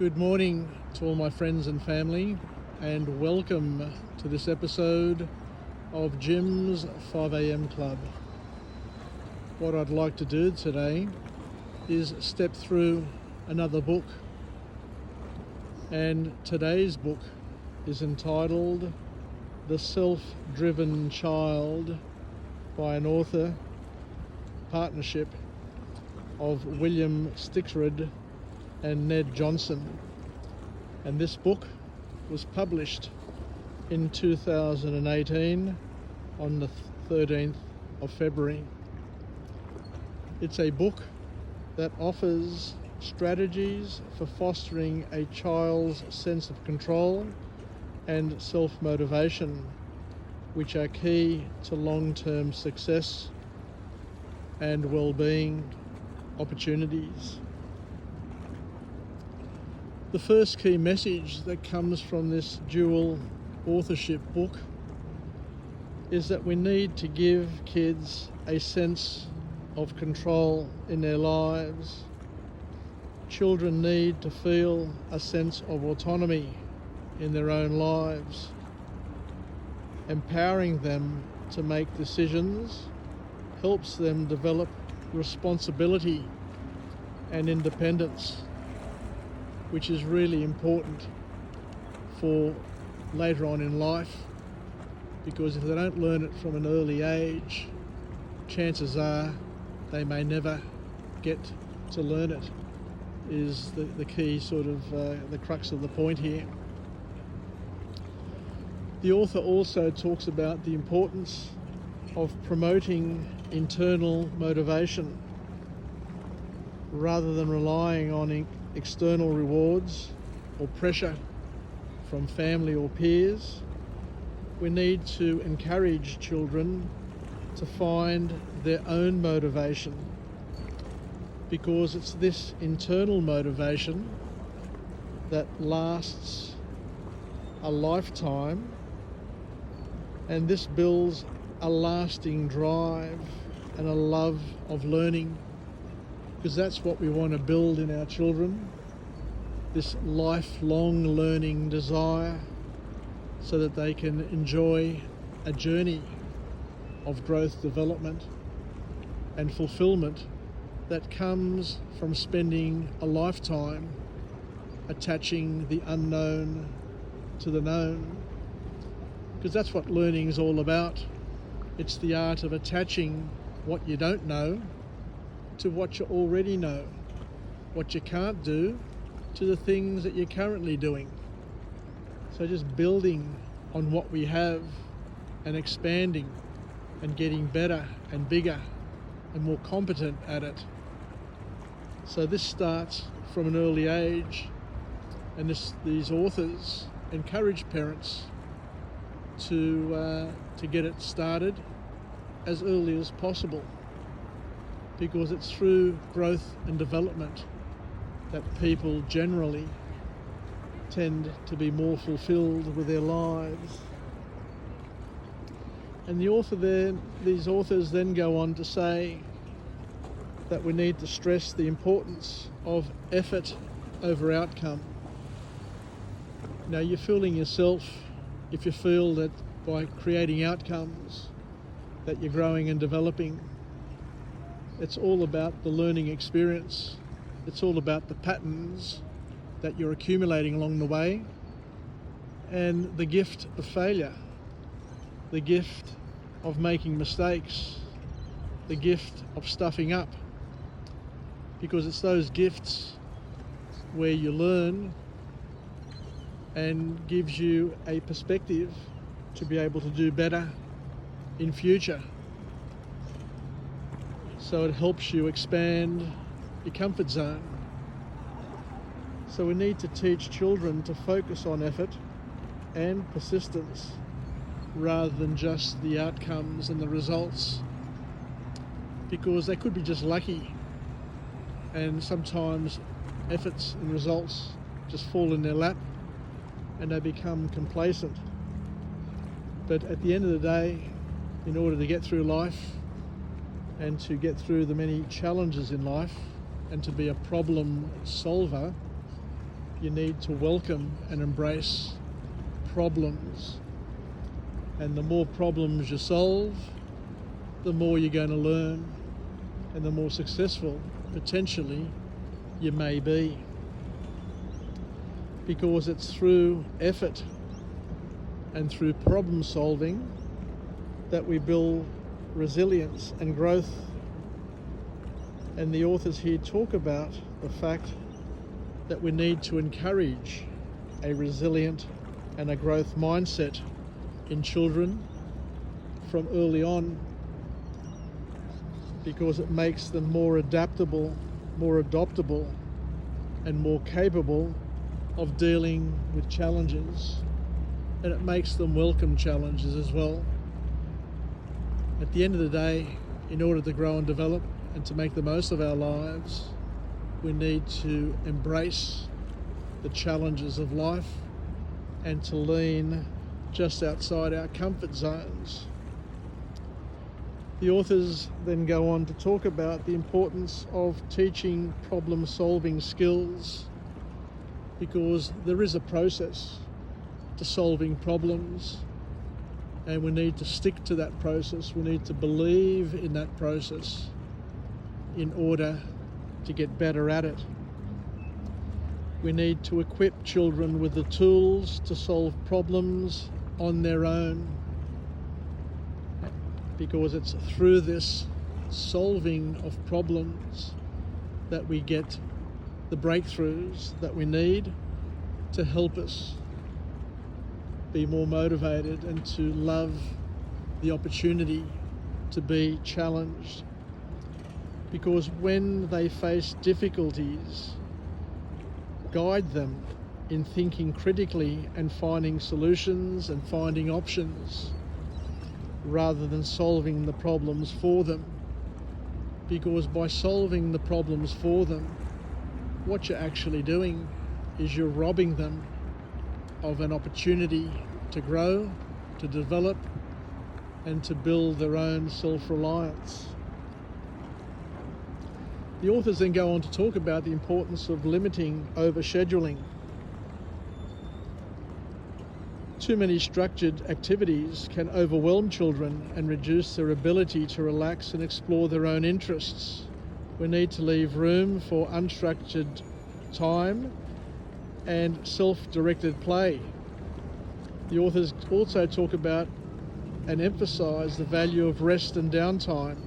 Good morning to all my friends and family, and welcome to this episode of Jim's 5am Club. What I'd like to do today is step through another book, and today's book is entitled The Self-Driven Child by an author partnership of William Stixrud and Ned Johnson, and this book was published in 2018 on the 13th of February. It's a book that offers strategies for fostering a child's sense of control and self-motivation, which are key to long-term success and well-being opportunities. The first key message that comes from this dual authorship book is that we need to give kids a sense of control in their lives. Children need to feel a sense of autonomy in their own lives. Empowering them to make decisions helps them develop responsibility and independence, which is really important for later on in life, because if they don't learn it from an early age, chances are they may never get to learn it, is the key sort of the crux of the point here. The author also talks about the importance of promoting internal motivation rather than relying on external rewards or pressure from family or peers. We need to encourage children to find their own motivation, because it's this internal motivation that lasts a lifetime, and this builds a lasting drive and a love of learning, because that's what we want to build in our children, this lifelong learning desire, so that they can enjoy a journey of growth, development and fulfillment that comes from spending a lifetime attaching the unknown to the known, because that's what learning is all about. It's the art of attaching what you don't know to what you already know, what you can't do to the things that you're currently doing. So just building on what we have and expanding and getting better and bigger and more competent at it. So this starts from an early age, and these authors encourage parents to get it started as early as possible, because it's through growth and development that people generally tend to be more fulfilled with their lives. And these authors then go on to say that we need to stress the importance of effort over outcome. Now, you're fooling yourself if you feel that by creating outcomes that you're growing and developing. It's all about the learning experience. It's all about the patterns that you're accumulating along the way, and the gift of failure, the gift of making mistakes, the gift of stuffing up, because it's those gifts where you learn and gives you a perspective to be able to do better in future. So it helps you expand your comfort zone. So we need to teach children to focus on effort and persistence rather than just the outcomes and the results, because they could be just lucky, and sometimes efforts and results just fall in their lap and they become complacent. But at the end of the day, in order to get through life and to get through the many challenges in life and to be a problem solver, you need to welcome and embrace problems. And the more problems you solve, the more you're going to learn, and the more successful, potentially, you may be. Because it's through effort and through problem solving that we build resilience and growth. And the authors here talk about the fact that we need to encourage a resilient and a growth mindset in children from early on, because it makes them more adaptable, more adoptable, and more capable of dealing with challenges, and it makes them welcome challenges as well. At the end of the day, in order to grow and develop and to make the most of our lives, we need to embrace the challenges of life and to lean just outside our comfort zones. The authors then go on to talk about the importance of teaching problem-solving skills, because there is a process to solving problems, and we need to stick to that process. We need to believe in that process in order to get better at it. We need to equip children with the tools to solve problems on their own, because it's through this solving of problems that we get the breakthroughs that we need to help us be more motivated and to love the opportunity to be challenged. Because when they face difficulties, guide them in thinking critically and finding solutions and finding options, rather than solving the problems for them. Because by solving the problems for them, what you're actually doing is you're robbing them of an opportunity to grow, to develop, and to build their own self-reliance. The authors then go on to talk about the importance of limiting overscheduling. Too many structured activities can overwhelm children and reduce their ability to relax and explore their own interests. We need to leave room for unstructured time and self-directed play. The authors also talk about and emphasize the value of rest and downtime,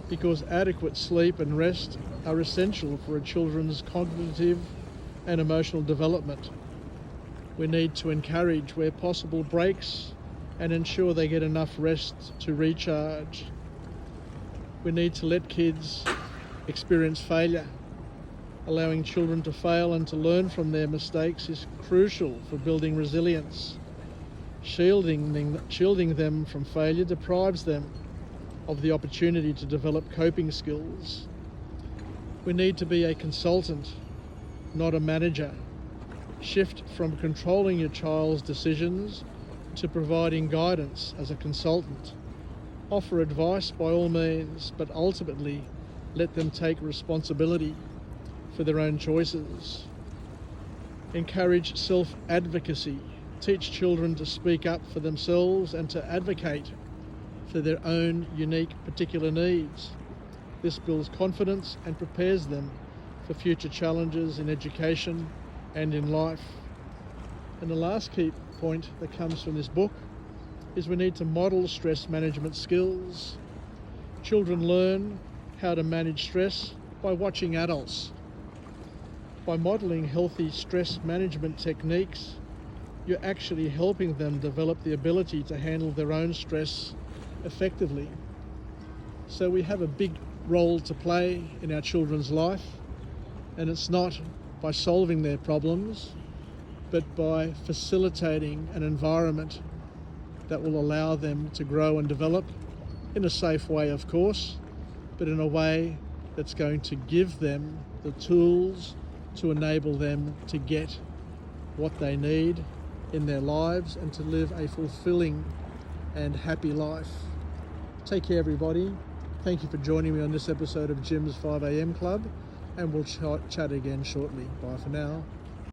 because adequate sleep and rest are essential for a children's cognitive and emotional development. We need to encourage, where possible, breaks and ensure they get enough rest to recharge. We need to let kids experience failure. Allowing children to fail and to learn from their mistakes is crucial for building resilience. Shielding them from failure deprives them of the opportunity to develop coping skills. We need to be a consultant, not a manager. Shift from controlling your child's decisions to providing guidance as a consultant. Offer advice by all means, but ultimately let them take responsibility for their own choices. Encourage self-advocacy. Teach children to speak up for themselves and to advocate for their own unique particular needs. This builds confidence and prepares them for future challenges in education and in life. And the last key point that comes from this book is we need to model stress management skills. Children learn how to manage stress by watching adults. By modeling healthy stress management techniques, you're actually helping them develop the ability to handle their own stress effectively. So we have a big role to play in our children's life, and it's not by solving their problems, but by facilitating an environment that will allow them to grow and develop in a safe way, of course, but in a way that's going to give them the tools to enable them to get what they need in their lives and to live a fulfilling and happy life. Take care, everybody. Thank you for joining me on this episode of Jim's 5am Club, and we'll chat again shortly. Bye for now.